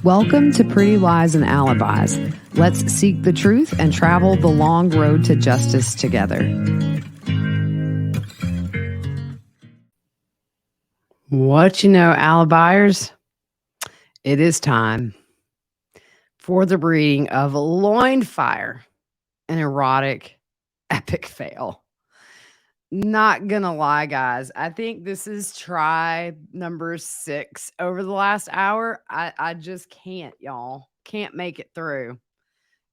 Welcome to Pretty Lies and Alibis. Let's seek the truth and travel the long road to justice together. What you know, Alibiers? It is time for the reading of Loin Fire, an erotic epic fail. Not gonna lie, guys. I think this is try number 6 over the last hour. I just can't, y'all. Can't make it through.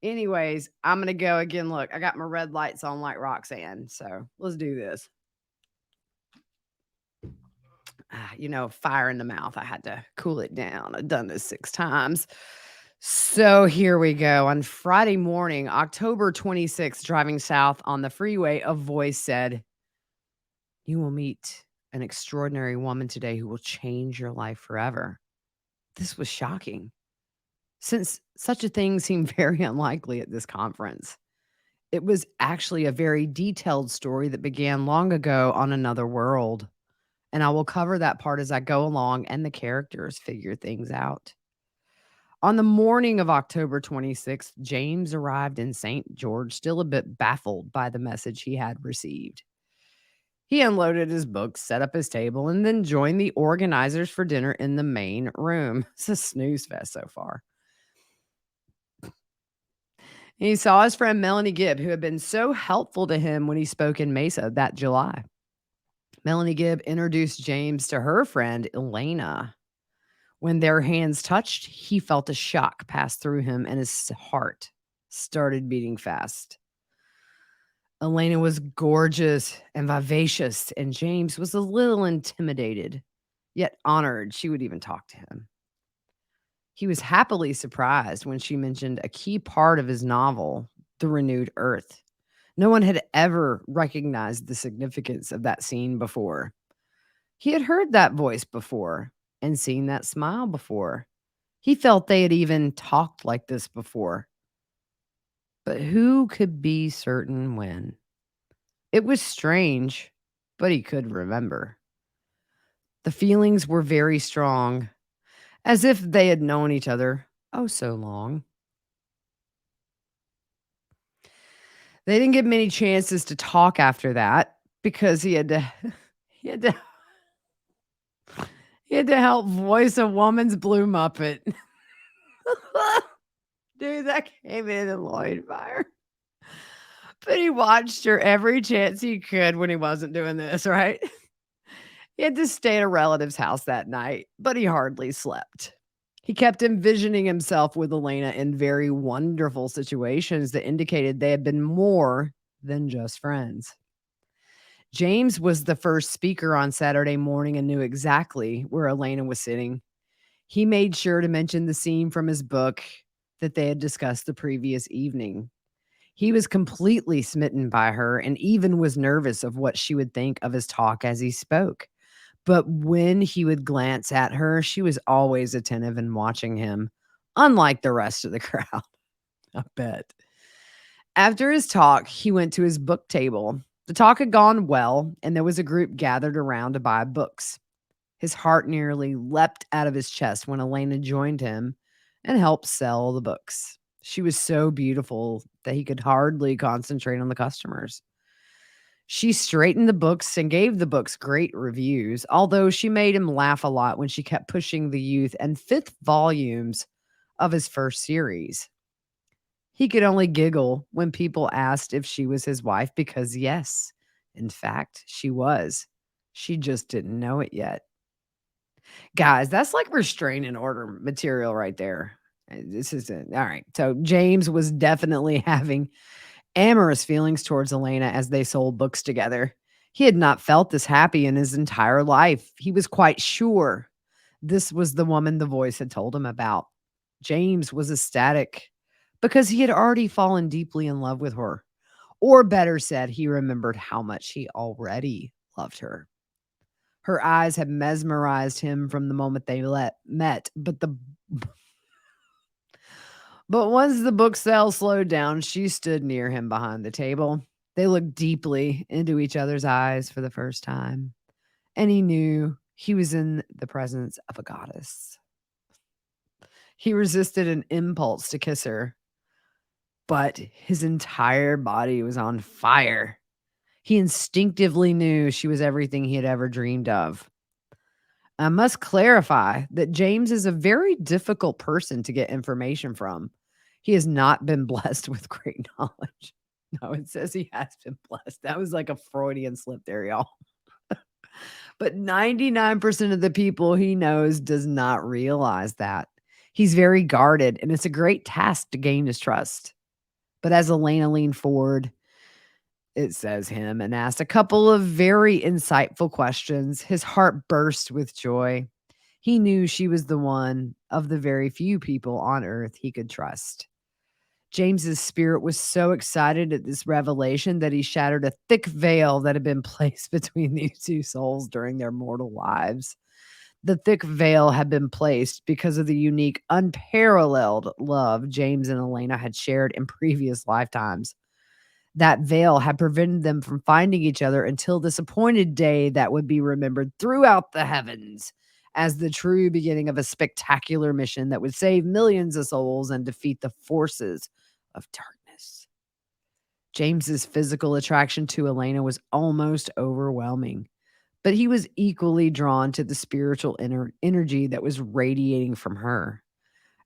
Anyways, I'm gonna go again. Look, I got my red lights on like Roxanne. So let's do this. Fire in the mouth. I had to cool it down. I've done this 6 times. So here we go. On Friday morning, October 26th, driving south on the freeway, a voice said, "You will meet an extraordinary woman today who will change your life forever." This was shocking, since such a thing seemed very unlikely at this conference. It was actually a very detailed story that began long ago on another world, and I will cover that part as I go along and the characters figure things out. On the morning of October 26th, James arrived in St. George, still a bit baffled by the message he had received. He unloaded his books, set up his table, and then joined the organizers for dinner in the main room. It's a snooze fest so far. He saw his friend Melanie Gibb, who had been so helpful to him when he spoke in Mesa that July. Melanie Gibb introduced James to her friend Elena. When their hands touched, he felt a shock pass through him and his heart started beating fast. Elena was gorgeous and vivacious, and James was a little intimidated, yet honored she would even talk to him. He was happily surprised when she mentioned a key part of his novel, The Renewed Earth. No one had ever recognized the significance of that scene before. He had heard that voice before and seen that smile before. He felt they had even talked like this before. But who could be certain when? It was strange, but he could remember. The feelings were very strong, as if they had known each other oh so long. They didn't get many chances to talk after that because he had to he had to he had to help voice a woman's blue Muppet. Dude, that came in Loin Fire. But he watched her every chance he could when he wasn't doing this, right? He had to stay at a relative's house that night, but he hardly slept. He kept envisioning himself with Elena in very wonderful situations that indicated they had been more than just friends. James was the first speaker on Saturday morning and knew exactly where Elena was sitting. He made sure to mention the scene from his book that they had discussed the previous evening. He was completely smitten by her and even was nervous of what she would think of his talk as he spoke. But when he would glance at her, she was always attentive and watching him, unlike the rest of the crowd. I bet. After his talk, he went to his book table. The talk had gone well, and there was a group gathered around to buy books. His heart nearly leapt out of his chest when Elena joined him and helped sell the books. She was so beautiful that he could hardly concentrate on the customers. She straightened the books and gave the books great reviews, although she made him laugh a lot when she kept pushing the youth and fifth volumes of his first series. He could only giggle when people asked if she was his wife because, yes, in fact, she was. She just didn't know it yet. Guys, that's like restraining order material right there. This isn't all right. So James was definitely having amorous feelings towards Elena as they sold books together. He had not felt this happy in his entire life. He was quite sure this was the woman the voice had told him about. James was ecstatic because he had already fallen deeply in love with her. Or better said, he remembered how much he already loved her. Her eyes had mesmerized him from the moment they met, but once the book sale slowed down, she stood near him behind the table. They looked deeply into each other's eyes for the first time, and he knew he was in the presence of a goddess. He resisted an impulse to kiss her, but his entire body was on fire. He instinctively knew she was everything he had ever dreamed of. I must clarify that James is a very difficult person to get information from. He has not been blessed with great knowledge. No, it says he has been blessed. That was like a Freudian slip there, y'all. But 99% of the people he knows does not realize that. He's very guarded, and it's a great task to gain his trust. But as Elena leaned forward, it says him, and asked a couple of very insightful questions, his heart burst with joy. He knew she was the one of the very few people on earth he could trust. James's spirit was so excited at this revelation that he shattered a thick veil that had been placed between these two souls during their mortal lives. The thick veil had been placed because of the unique, unparalleled love James and Elena had shared in previous lifetimes. That veil had prevented them from finding each other until this appointed day that would be remembered throughout the heavens as the true beginning of a spectacular mission that would save millions of souls and defeat the forces of darkness. James's physical attraction to Elena was almost overwhelming, but he was equally drawn to the spiritual energy that was radiating from her.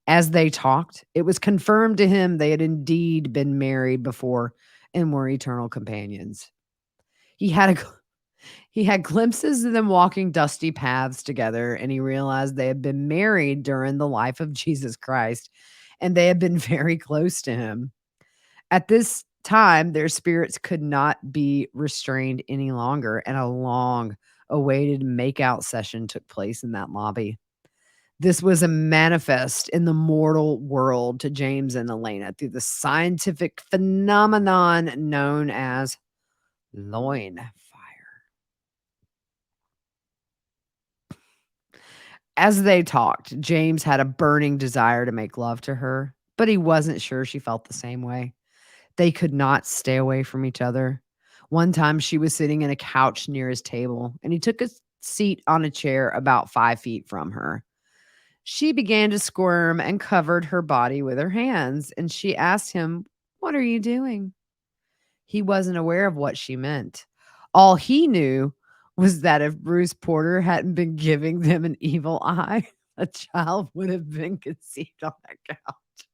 As they talked, it was confirmed to him they had indeed been married before and were eternal companions. He had a he had glimpses of them walking dusty paths together, and he realized they had been married during the life of Jesus Christ, and they had been very close to him. At this time, their spirits could not be restrained any longer, and a long awaited makeout session took place in that lobby. This was a manifest in the mortal world to James and Elena through the scientific phenomenon known as Loin Fire. As they talked, James had a burning desire to make love to her, but he wasn't sure she felt the same way. They could not stay away from each other. One time she was sitting in a couch near his table, and he took a seat on a chair about 5 feet from her. She began to squirm and covered her body with her hands, and she asked him, "What are you doing?" He wasn't aware of what she meant. All he knew was that if Bruce Porter hadn't been giving them an evil eye, a child would have been conceived on that couch.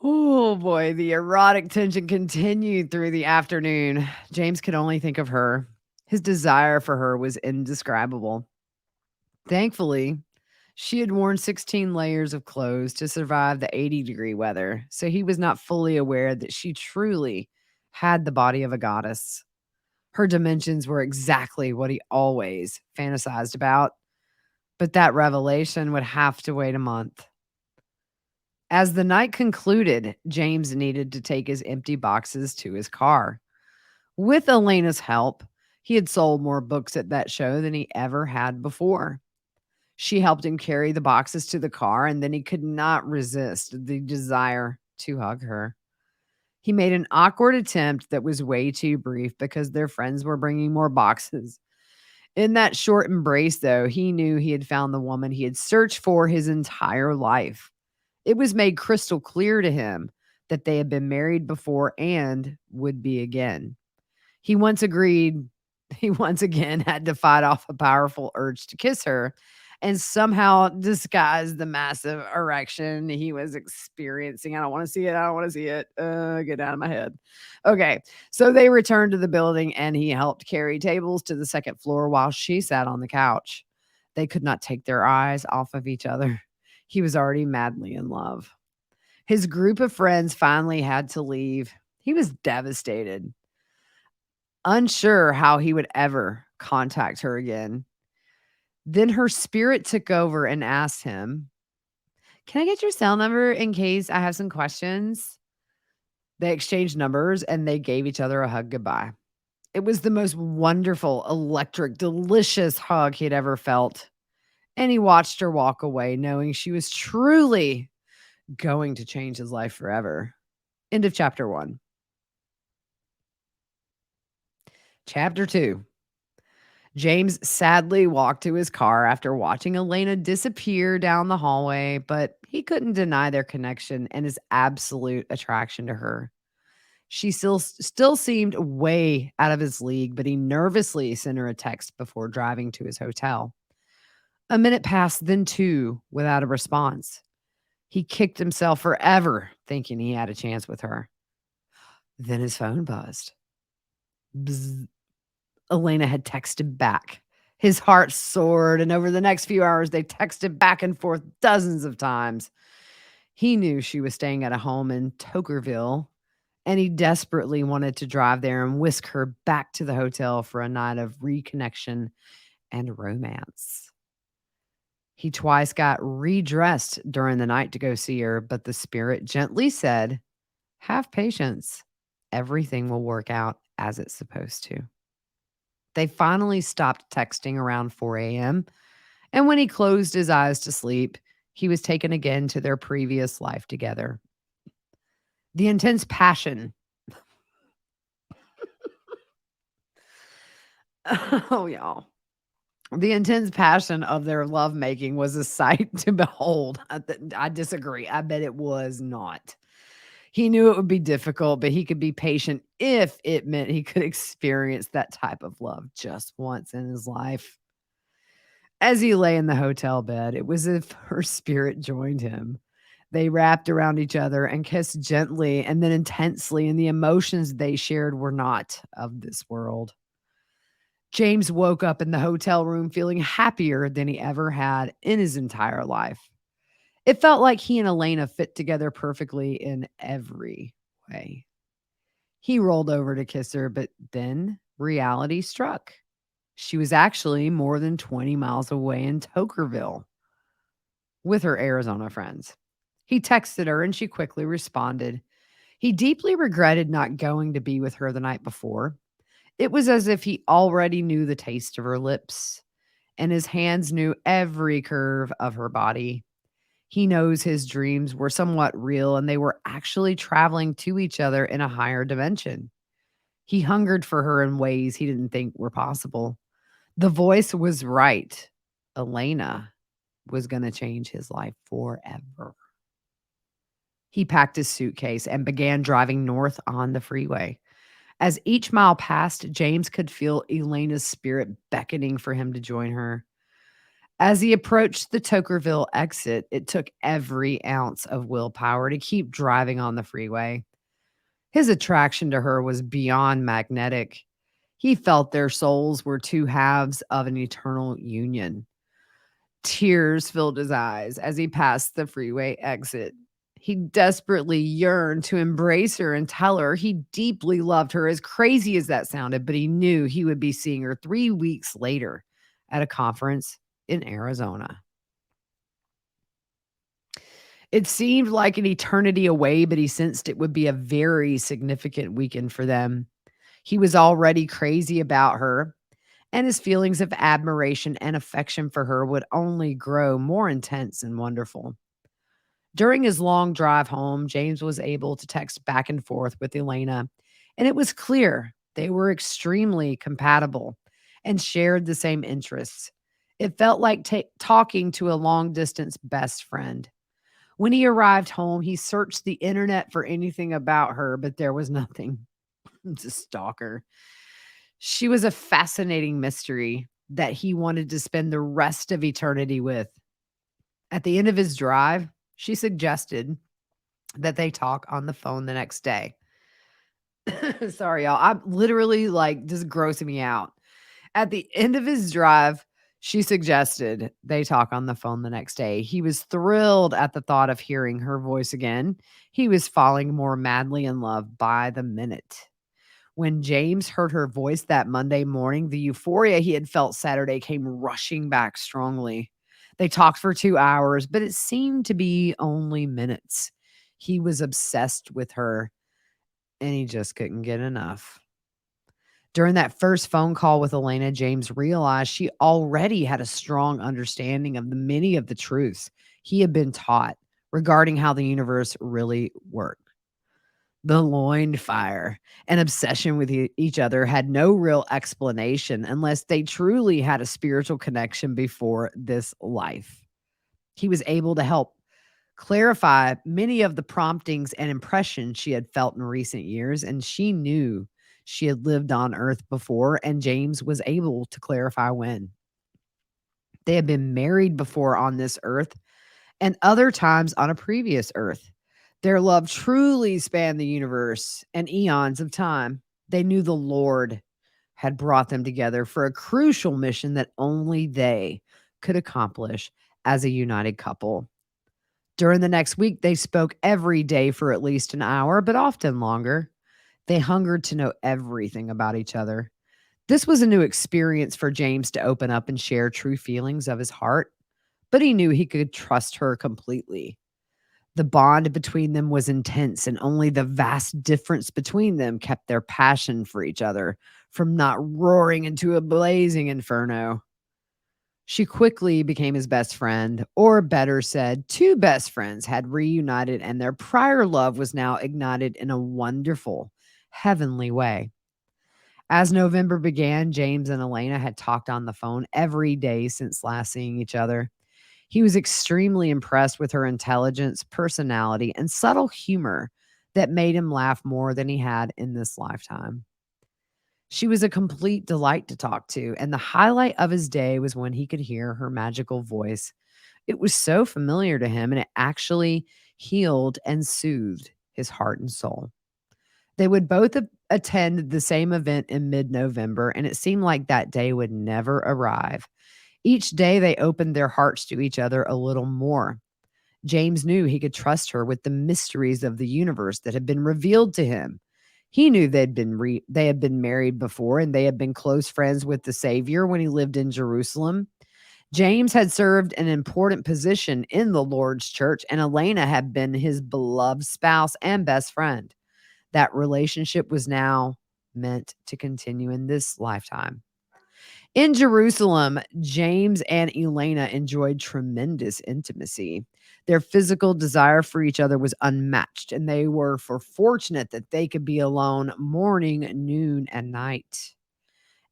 Oh boy, the erotic tension continued through the afternoon. James could only think of her. His desire for her was indescribable. Thankfully, she had worn 16 layers of clothes to survive the 80-degree weather, so he was not fully aware that she truly had the body of a goddess. Her dimensions were exactly what he always fantasized about, but that revelation would have to wait a month. As the night concluded, James needed to take his empty boxes to his car. With Elena's help, he had sold more books at that show than he ever had before. She helped him carry the boxes to the car, and then he could not resist the desire to hug her. He made an awkward attempt that was way too brief because their friends were bringing more boxes. In that short embrace, though, he knew he had found the woman he had searched for his entire life. It was made crystal clear to him that they had been married before and would be again. He once agreed he once again had to fight off a powerful urge to kiss her and somehow disguise the massive erection he was experiencing. I don't want to see it. I don't want to see it. Get out of my head. Okay. So they returned to the building and he helped carry tables to the second floor while she sat on the couch. They could not take their eyes off of each other. He was already madly in love. His group of friends finally had to leave. He was devastated, unsure how he would ever contact her again. Then her spirit took over and asked him, "Can I get your cell number in case I have some questions?" They exchanged numbers and they gave each other a hug goodbye. It was the most wonderful, electric, delicious hug he'd ever felt. And he watched her walk away, knowing she was truly going to change his life forever. End of chapter 1. Chapter 2. James sadly walked to his car after watching Elena disappear down the hallway, but he couldn't deny their connection and his absolute attraction to her. She still seemed way out of his league, but he nervously sent her a text before driving to his hotel. A minute passed, then two, without a response. He kicked himself forever thinking he had a chance with her. Then his phone buzzed. Bzz. Elena had texted back. His heart soared, and over the next few hours, they texted back and forth dozens of times. He knew she was staying at a home in Tokerville, and he desperately wanted to drive there and whisk her back to the hotel for a night of reconnection and romance. He twice got redressed during the night to go see her, but the spirit gently said, "Have patience. Everything will work out as it's supposed to." They finally stopped texting around 4 a.m., and when he closed his eyes to sleep, he was taken again to their previous life together. The intense passion oh, y'all. The intense passion of their lovemaking was a sight to behold. I disagree. I bet it was not. He knew it would be difficult, but he could be patient if it meant he could experience that type of love just once in his life. As he lay in the hotel bed, it was as if her spirit joined him. They wrapped around each other and kissed gently and then intensely, and the emotions they shared were not of this world. James woke up in the hotel room feeling happier than he ever had in his entire life. It felt like he and Elena fit together perfectly in every way. He rolled over to kiss her, but then reality struck. She was actually more than 20 miles away in Tokerville with her Arizona friends. He texted her and she quickly responded. He deeply regretted not going to be with her the night before. It was as if he already knew the taste of her lips, and his hands knew every curve of her body. He knows his dreams were somewhat real and they were actually traveling to each other in a higher dimension. He hungered for her in ways he didn't think were possible. The voice was right. Elena was going to change his life forever. He packed his suitcase and began driving north on the freeway. As each mile passed, James could feel Elena's spirit beckoning for him to join her. As he approached the Tokerville exit, it took every ounce of willpower to keep driving on the freeway. His attraction to her was beyond magnetic. He felt their souls were two halves of an eternal union. Tears filled his eyes as he passed the freeway exit. He desperately yearned to embrace her and tell her he deeply loved her, as crazy as that sounded, but he knew he would be seeing her 3 weeks later at a conference in Arizona. It seemed like an eternity away, but he sensed it would be a very significant weekend for them. He was already crazy about her, and his feelings of admiration and affection for her would only grow more intense and wonderful. During his long drive home, James was able to text back and forth with Elena, and it was clear they were extremely compatible and shared the same interests. It felt like talking to a long distance best friend. When he arrived home, he searched the internet for anything about her, but there was nothing. It's a stalker. She was a fascinating mystery that he wanted to spend the rest of eternity with. At the end of his drive, she suggested that they talk on the phone the next day. Sorry, y'all. I'm literally like just grossing me out. At the end of his drive, she suggested they talk on the phone the next day. He was thrilled at the thought of hearing her voice again. He was falling more madly in love by the minute. When James heard her voice that Monday morning, the euphoria he had felt Saturday came rushing back strongly. They talked for 2 hours, but it seemed to be only minutes. He was obsessed with her, and he just couldn't get enough. During that first phone call with Elena, James realized she already had a strong understanding of the many of the truths he had been taught regarding how the universe really worked. The Loin Fire, an obsession with each other, had no real explanation unless they truly had a spiritual connection before this life. He was able to help clarify many of the promptings and impressions she had felt in recent years, and she knew she had lived on Earth before, and James was able to clarify when. They had been married before on this earth and other times on a previous earth. Their love truly spanned the universe and eons of time. They knew the Lord had brought them together for a crucial mission that only they could accomplish as a united couple. During the next week, they spoke every day for at least an hour, but often longer. They hungered to know everything about each other. This was a new experience for James to open up and share true feelings of his heart, but he knew he could trust her completely. The bond between them was intense, and only the vast difference between them kept their passion for each other from not roaring into a blazing inferno. She quickly became his best friend, or better said, two best friends had reunited, and their prior love was now ignited in a wonderful, heavenly way. As November began, James and Elena had talked on the phone every day since last seeing each other. He was extremely impressed with her intelligence, personality, and subtle humor that made him laugh more than he had in this lifetime. She was a complete delight to talk to, and the highlight of his day was when he could hear her magical voice. It was so familiar to him, and it actually healed and soothed his heart and soul. They would both attend the same event in mid November, and it seemed like that day would never arrive. Each day, they opened their hearts to each other a little more. James knew he could trust her with the mysteries of the universe that had been revealed to him. He knew they had been married before, and they had been close friends with the Savior when he lived in Jerusalem. James had served an important position in the Lord's church, and Elena had been his beloved spouse and best friend. That relationship was now meant to continue in this lifetime. In Jerusalem, James and Elena enjoyed tremendous intimacy. Their physical desire for each other was unmatched, and they were fortunate that they could be alone morning, noon, and night.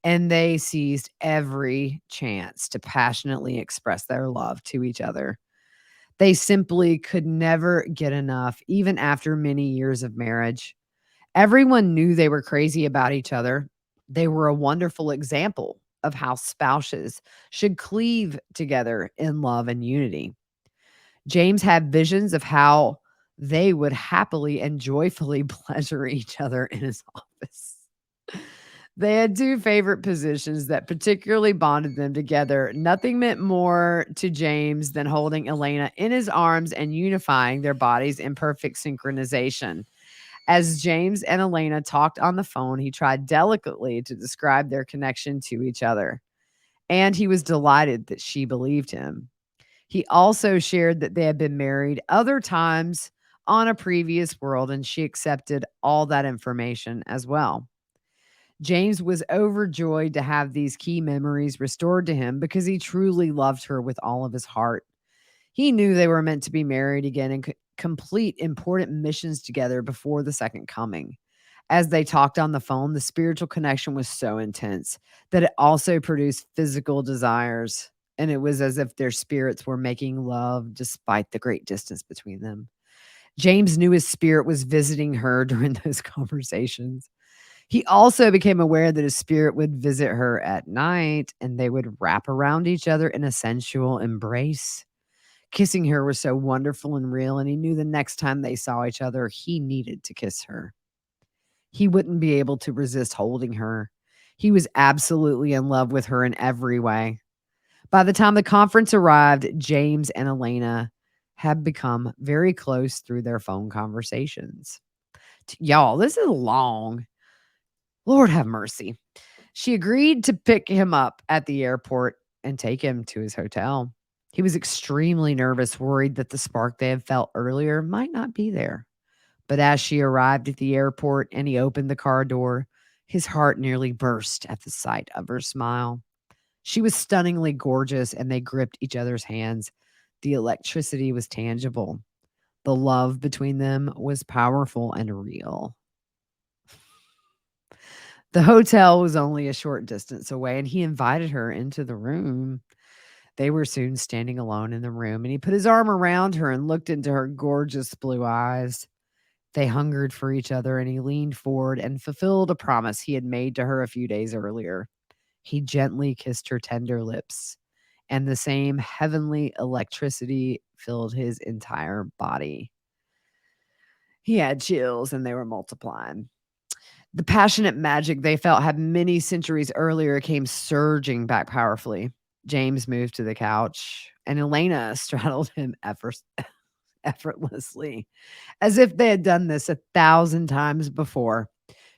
And they seized every chance to passionately express their love to each other. They simply could never get enough, even after many years of marriage. Everyone knew they were crazy about each other. They were a wonderful example of how spouses should cleave together in love and unity. James had visions of how they would happily and joyfully pleasure each other in his office. They had two favorite positions that particularly bonded them together. Nothing meant more to James than holding Elena in his arms and unifying their bodies in perfect synchronization. As James and Elena talked on the phone, he tried delicately to describe their connection to each other, and he was delighted that she believed him. He also shared that they had been married other times on a previous world, and she accepted all that information as well. James was overjoyed to have these key memories restored to him because he truly loved her with all of his heart. He knew they were meant to be married again and complete important missions together before the second coming. As they talked on the phone, the spiritual connection was so intense that it also produced physical desires. And it was as if their spirits were making love despite the great distance between them. James knew his spirit was visiting her during those conversations. He also became aware that his spirit would visit her at night and they would wrap around each other in a sensual embrace. Kissing her was so wonderful and real, and he knew the next time they saw each other, he needed to kiss her. He wouldn't be able to resist holding her. He was absolutely in love with her in every way. By the time the conference arrived, James and Elena had become very close through their phone conversations. Y'all, this is long. Lord have mercy. She agreed to pick him up at the airport and take him to his hotel. He was extremely nervous, worried that the spark they had felt earlier might not be there. But as she arrived at the airport and he opened the car door, his heart nearly burst at the sight of her smile. She was stunningly gorgeous, and they gripped each other's hands. The electricity was tangible. The love between them was powerful and real. The hotel was only a short distance away, and he invited her into the room. They were soon standing alone in the room, and he put his arm around her and looked into her gorgeous blue eyes. They hungered for each other, and he leaned forward and fulfilled a promise he had made to her a few days earlier. He gently kissed her tender lips, and the same heavenly electricity filled his entire body. He had chills, and they were multiplying. The passionate magic they felt had many centuries earlier came surging back powerfully. James moved to the couch, and Elena straddled him effortlessly, as if they had done this 1,000 times before.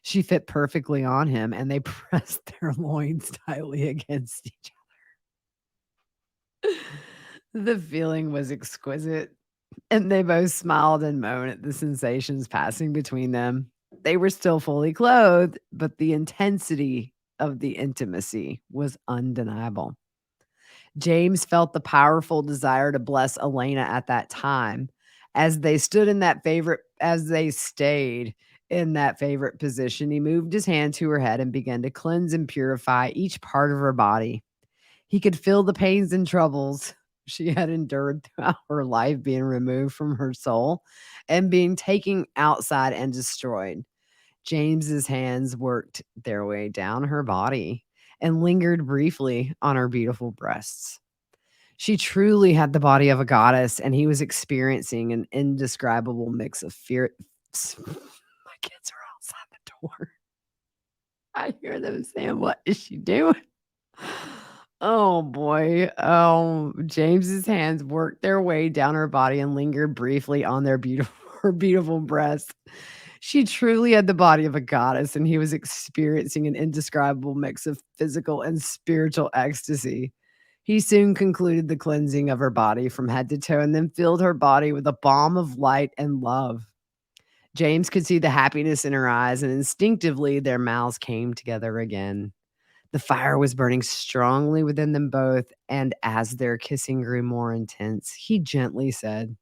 She fit perfectly on him, and they pressed their loins tightly against each other. The feeling was exquisite, and they both smiled and moaned at the sensations passing between them. They were still fully clothed, but the intensity of the intimacy was undeniable. James felt the powerful desire to bless Elena at that time as they stayed in that favorite position. He moved his hand to her head and began to cleanse and purify each part of her body. He could feel the pains and troubles she had endured throughout her life being removed from her soul and being taken outside and destroyed. James's hands worked their way down her body and lingered briefly on her beautiful breasts. She truly had the body of a goddess, and he was experiencing an indescribable mix of fear. My kids are outside the door. I hear them saying, "What is she doing?" Oh boy. Oh, James's hands worked their way down her body and lingered briefly on their beautiful her beautiful breasts. She truly had the body of a goddess, and he was experiencing an indescribable mix of physical and spiritual ecstasy. He soon concluded the cleansing of her body from head to toe and then filled her body with a balm of light and love. James could see the happiness in her eyes, and instinctively their mouths came together again. The fire was burning strongly within them both, and as their kissing grew more intense, he gently said,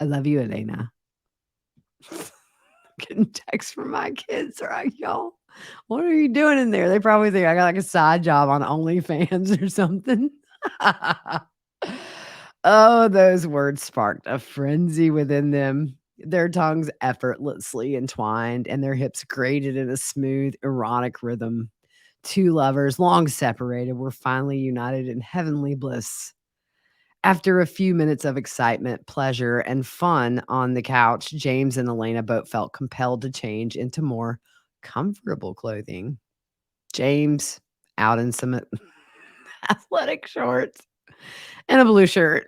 "I love you, Elena." Getting texts from my kids, right, y'all? What are you doing in there? They probably think I got like a side job on OnlyFans or something. Oh, those words sparked a frenzy within them. Their tongues effortlessly entwined, and their hips grated in a smooth, erotic rhythm. Two lovers, long separated, were finally united in heavenly bliss. After a few minutes of excitement, pleasure, and fun on the couch, James and Elena both felt compelled to change into more comfortable clothing. James out in some athletic shorts and a blue shirt,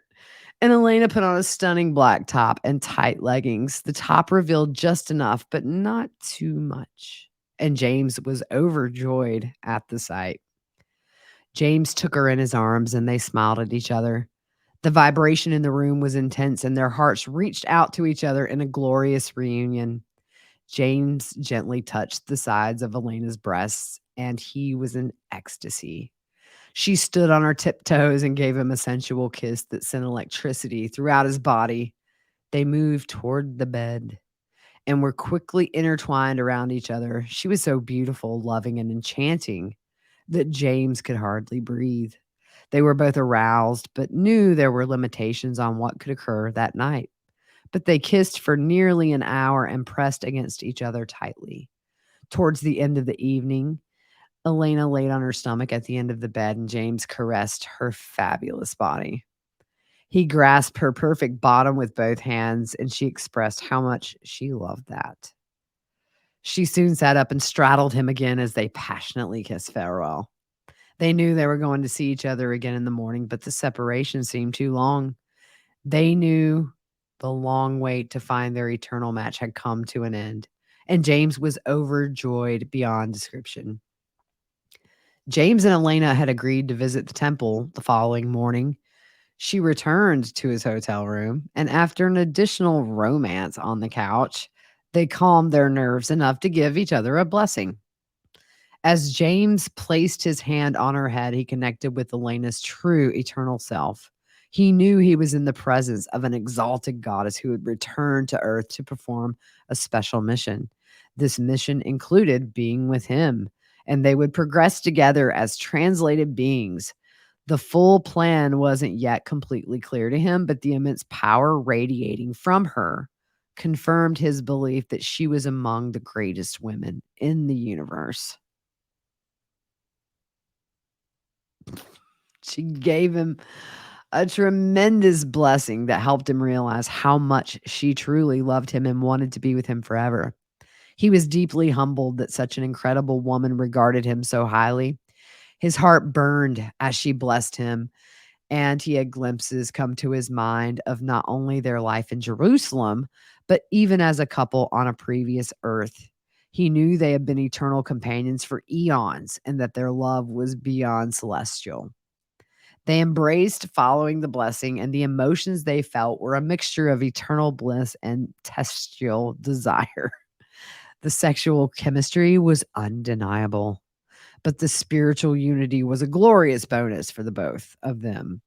and Elena put on a stunning black top and tight leggings. The top revealed just enough, but not too much. And James was overjoyed at the sight. James took her in his arms and they smiled at each other. The vibration in the room was intense, and their hearts reached out to each other in a glorious reunion. James gently touched the sides of Elena's breasts, and he was in ecstasy. She stood on her tiptoes and gave him a sensual kiss that sent electricity throughout his body. They moved toward the bed and were quickly intertwined around each other. She was so beautiful, loving, and enchanting that James could hardly breathe. They were both aroused, but knew there were limitations on what could occur that night. But they kissed for nearly an hour and pressed against each other tightly. Towards the end of the evening, Elena laid on her stomach at the end of the bed, and James caressed her fabulous body. He grasped her perfect bottom with both hands, and she expressed how much she loved that. She soon sat up and straddled him again as they passionately kissed farewell. They knew they were going to see each other again in the morning, but the separation seemed too long. They knew the long wait to find their eternal match had come to an end, and James was overjoyed beyond description. James and Elena had agreed to visit the temple the following morning. She returned to his hotel room, and after an additional romance on the couch, they calmed their nerves enough to give each other a blessing. As James placed his hand on her head, he connected with Elena's true eternal self. He knew he was in the presence of an exalted goddess who had returned to Earth to perform a special mission. This mission included being with him, and they would progress together as translated beings. The full plan wasn't yet completely clear to him, but the immense power radiating from her confirmed his belief that she was among the greatest women in the universe. She gave him a tremendous blessing that helped him realize how much she truly loved him and wanted to be with him forever. He was deeply humbled that such an incredible woman regarded him so highly. His heart burned as she blessed him, and he had glimpses come to his mind of not only their life in Jerusalem, but even as a couple on a previous earth. He knew they had been eternal companions for eons and that their love was beyond celestial. They embraced following the blessing, and the emotions they felt were a mixture of eternal bliss and bestial desire. The sexual chemistry was undeniable, but the spiritual unity was a glorious bonus for the both of them.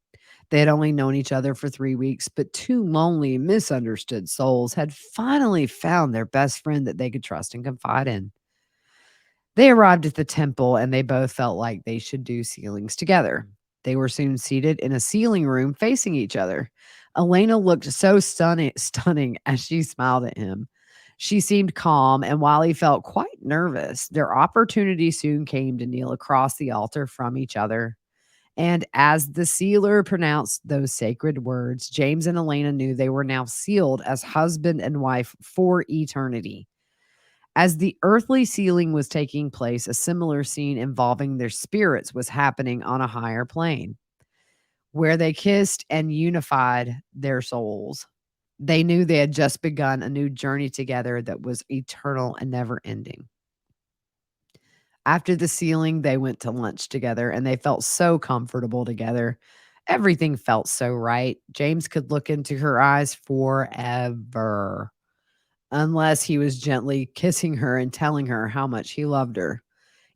They had only known each other for 3 weeks, but two lonely, misunderstood souls had finally found their best friend that they could trust and confide in. They arrived at the temple and they both felt like they should do sealings together. They were soon seated in a sealing room facing each other. Elena looked so stunning as she smiled at him. She seemed calm, and while he felt quite nervous, their opportunity soon came to kneel across the altar from each other. And as the sealer pronounced those sacred words, James and Elena knew they were now sealed as husband and wife for eternity. As the earthly sealing was taking place, a similar scene involving their spirits was happening on a higher plane, where they kissed and unified their souls. They knew they had just begun a new journey together that was eternal and never ending. After the sealing, they went to lunch together and they felt so comfortable together. Everything felt so right. James could look into her eyes forever, unless he was gently kissing her and telling her how much he loved her.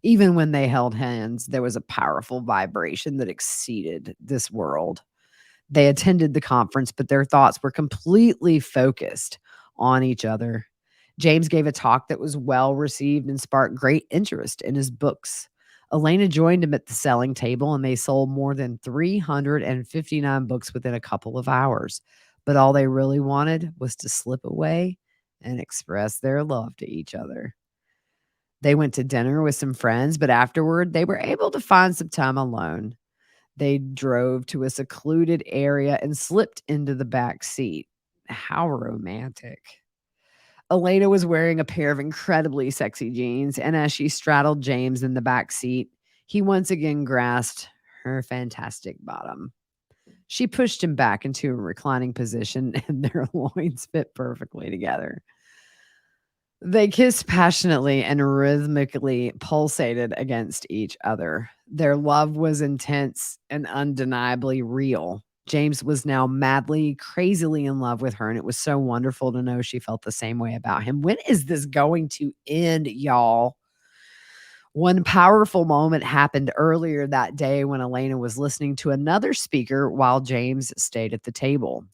Even when they held hands, there was a powerful vibration that exceeded this world. They attended the conference, but their thoughts were completely focused on each other. James gave a talk that was well received and sparked great interest in his books. Elena joined him at the selling table, and they sold more than 359 books within a couple of hours. But all they really wanted was to slip away and express their love to each other. They went to dinner with some friends, but afterward, they were able to find some time alone. They drove to a secluded area and slipped into the back seat. How romantic. Elena was wearing a pair of incredibly sexy jeans, and as she straddled James in the back seat, he once again grasped her fantastic bottom. She pushed him back into a reclining position, and their loins fit perfectly together. They kissed passionately and rhythmically pulsated against each other. Their love was intense and undeniably real. James was now madly, crazily in love with her, and it was so wonderful to know she felt the same way about him. When is this going to end, y'all? One powerful moment happened earlier that day when Elena was listening to another speaker while James stayed at the table.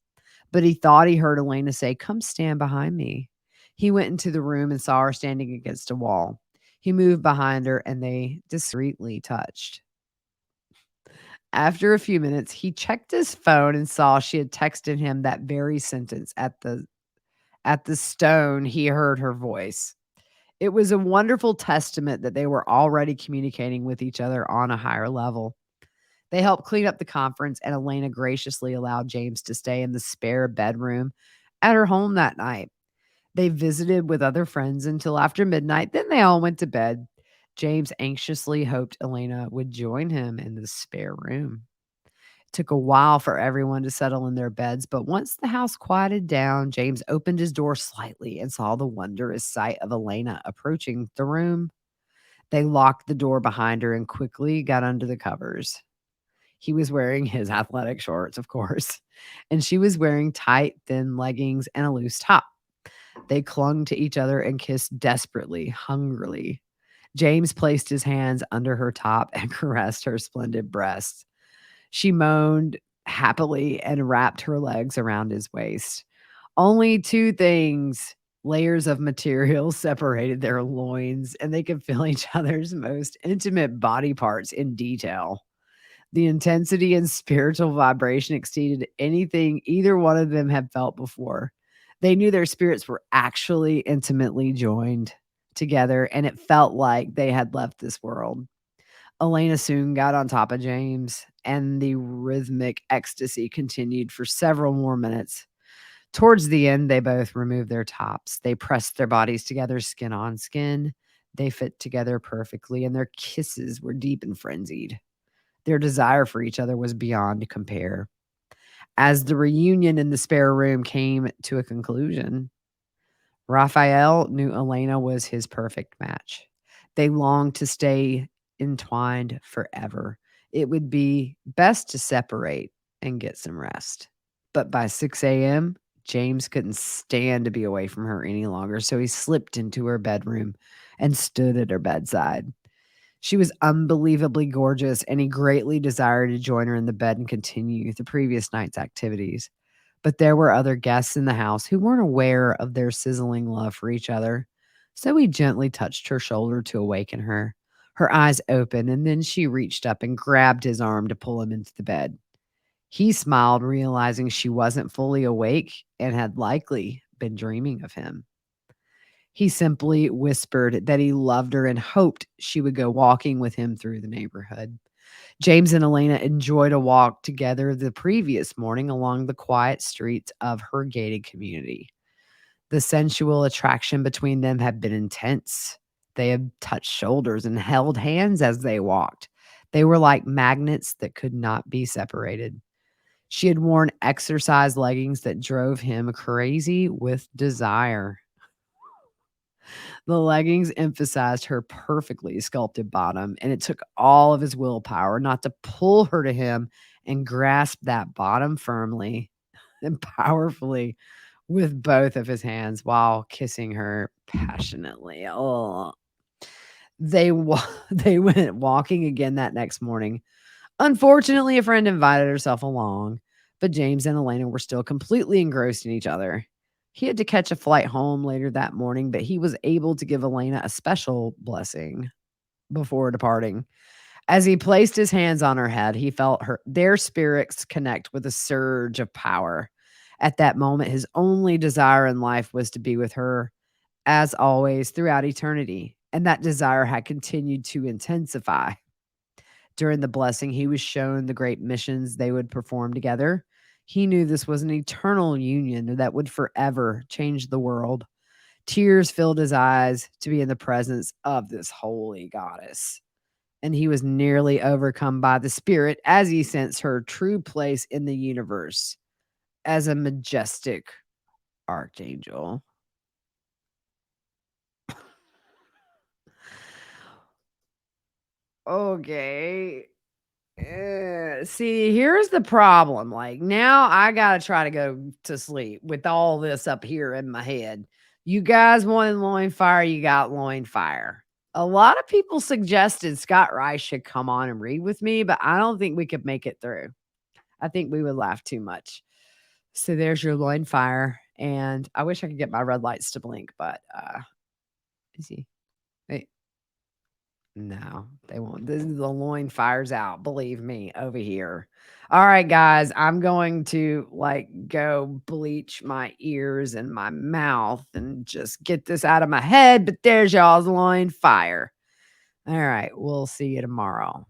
But he thought he heard Elena say, "Come stand behind me." He went into the room and saw her standing against a wall. He moved behind her and they discreetly touched. After a few minutes, he checked his phone and saw she had texted him that very sentence at the stone he heard her voice. It was a wonderful testament that they were already communicating with each other on a higher level. They helped clean up the conference, and Elena graciously allowed James to stay in the spare bedroom at her home that night. They visited with other friends until after midnight, then they all went to bed. James anxiously hoped Elena would join him in the spare room. It took a while for everyone to settle in their beds, but once the house quieted down, James opened his door slightly and saw the wondrous sight of Elena approaching the room. They locked the door behind her and quickly got under the covers. He was wearing his athletic shorts, of course, and she was wearing tight, thin leggings and a loose top. They clung to each other and kissed desperately, hungrily. James placed his hands under her top and caressed her splendid breasts. She moaned happily and wrapped her legs around his waist. Only 2 things, layers of material separated their loins, and they could feel each other's most intimate body parts in detail. The intensity and spiritual vibration exceeded anything either one of them had felt before. They knew their spirits were actually intimately joined together, and it felt like they had left this world. Elena soon got on top of James, and the rhythmic ecstasy continued for several more minutes. Towards the end, they both removed their tops. They pressed their bodies together, skin on skin. They fit together perfectly, and their kisses were deep and frenzied. Their desire for each other was beyond compare. As the reunion in the spare room came to a conclusion, Raphael knew Elena was his perfect match. They longed to stay entwined forever. It would be best to separate and get some rest. But by 6 a.m., James couldn't stand to be away from her any longer, so he slipped into her bedroom and stood at her bedside. She was unbelievably gorgeous, and he greatly desired to join her in the bed and continue the previous night's activities. But there were other guests in the house who weren't aware of their sizzling love for each other. So he gently touched her shoulder to awaken her. Her eyes opened, and then she reached up and grabbed his arm to pull him into the bed. He smiled, realizing she wasn't fully awake and had likely been dreaming of him. He simply whispered that he loved her and hoped she would go walking with him through the neighborhood. James and Elena enjoyed a walk together the previous morning along the quiet streets of her gated community. The sensual attraction between them had been intense. They had touched shoulders and held hands as they walked. They were like magnets that could not be separated. She had worn exercise leggings that drove him crazy with desire. The leggings emphasized her perfectly sculpted bottom, and it took all of his willpower not to pull her to him and grasp that bottom firmly and powerfully with both of his hands while kissing her passionately. Oh, they went walking again that next morning. Unfortunately, a friend invited herself along, but James and Elena were still completely engrossed in each other. He had to catch a flight home later that morning, but he was able to give Elena a special blessing before departing. As he placed his hands on her head, he felt their spirits connect with a surge of power. At that moment, his only desire in life was to be with her, as always, throughout eternity. And that desire had continued to intensify. During the blessing, he was shown the great missions they would perform together. He knew this was an eternal union that would forever change the world. Tears filled his eyes to be in the presence of this holy goddess, and he was nearly overcome by the spirit as he sensed her true place in the universe as a majestic archangel. Okay. See, here's the problem. Like, now I gotta try to go to sleep with all this up here in my head. You guys wanted Loin Fire, you got Loin Fire. A lot of people suggested Scott Rice should come on and read with me, but I don't think we could make it through. I think we would laugh too much. So there's your Loin Fire, and I wish I could get my red lights to blink, but is he? Wait, no, they won't. This is the Loin Fire's out, believe me, over here. All right, guys, I'm going to like go bleach my ears and my mouth and just get this out of my head. But there's y'all's Loin Fire. All right, we'll see you tomorrow.